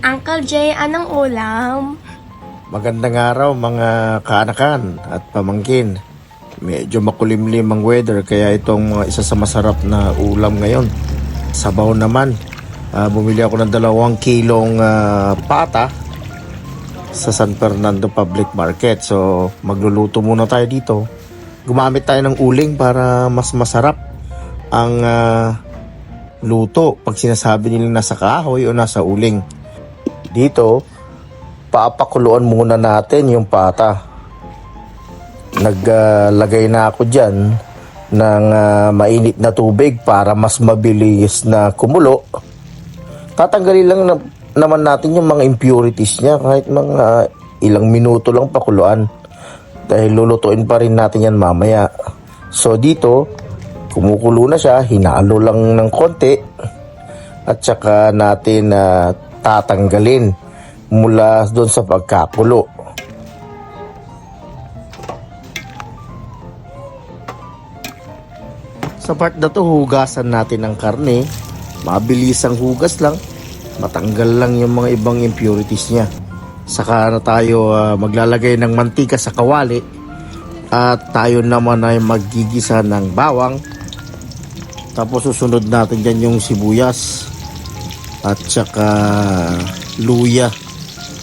Uncle Jay, anong ulam? Magandang araw mga kaanakan at pamangkin. Medyo makulimlim ang weather kaya itong mga isa sa masarap na ulam ngayon. Sabaw naman. Bumili ako ng 2 kilong pata sa San Fernando Public Market. So magluluto muna tayo dito. Gumamit tayo ng uling para mas masarap ang luto pag sinasabi nilang nasa kahoy o nasa uling. Dito, papakuluan muna natin yung pata. Naglagay na ako dyan ng mainit na tubig para mas mabilis na kumulo. Tatanggalin lang naman natin yung mga impurities niya kahit mga ilang minuto lang pakuluan. Dahil lulutuin pa rin natin yan mamaya. So dito, kumukulo na siya, hinalo lang ng konti at saka natin tatanggalin mula doon sa pagkakulo. Sa part na to, hugasan natin ang karne. Mabilis ang hugas lang, matanggal lang yung mga ibang impurities niya. Saka na tayo maglalagay ng mantika sa kawali at tayo naman ay maggigisa ng bawang. Tapos susunod natin dyan yung sibuyas at saka luya.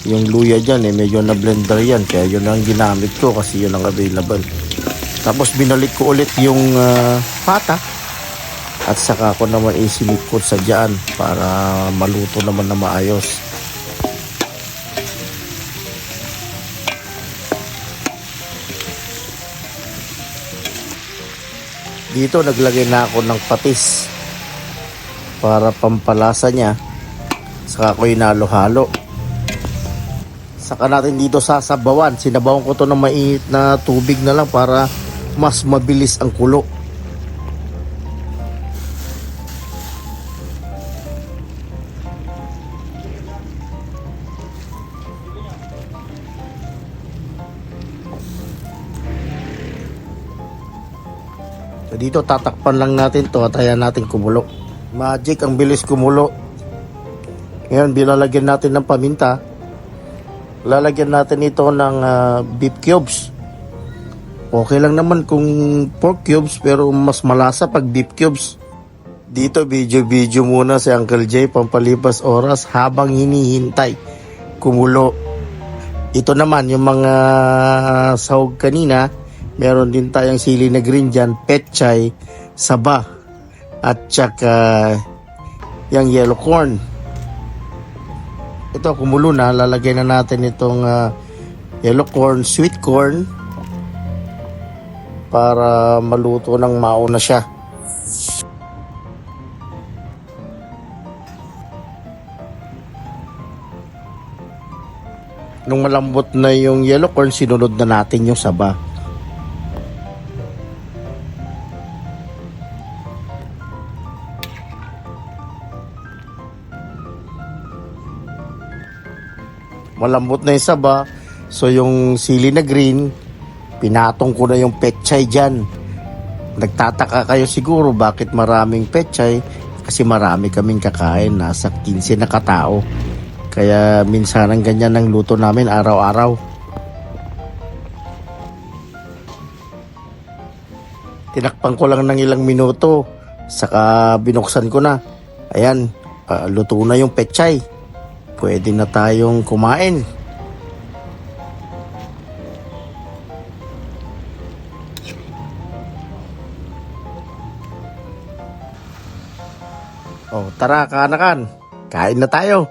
Yung luya dyan medyo na blender yan, kaya yun ang ginamit ko kasi yun ang available. Tapos binalik ko ulit yung pata at saka ko naman isinipot sa dyan para maluto naman na maayos. Dito naglagay na ako ng patis para pampalasa niya. Saka ko hinalo-halo. Saka natin dito sasabawan. Sinabawan ko to ng mainit na tubig na lang para mas mabilis ang kulo. So dito tatakpan lang natin to at hayaan natin kumulo. Magic, ang bilis kumulo. Ngayon bilalagyan natin ng paminta. Lalagyan natin ito ng beef cubes. Okay lang naman kung pork cubes pero mas malasa pag beef cubes. Dito video muna si Uncle Jay pampalipas oras habang hinihintay kumulo. Ito naman yung mga sahog kanina. Meron din tayong sili na green dyan, pechay, saba at saka yung yellow corn. Ito kumulo na, lalagay na natin itong yellow corn, sweet corn para maluto ng mauna siya. Nung malambot na yung yellow corn, sinunod na natin yung saba. Malambot na yung saba, so yung sili na green, pinatong ko na yung pechay dyan. Nagtataka kayo siguro bakit maraming pechay, kasi marami kaming kakain, nasa 15 na katao. Kaya minsan ang ganyan ang luto namin araw-araw. Tinakpan ko lang ng ilang minuto, saka binuksan ko na. Ayan, luto na yung pechay. Pwede na tayong kumain. Oh, tara kaanakan, kain na tayo.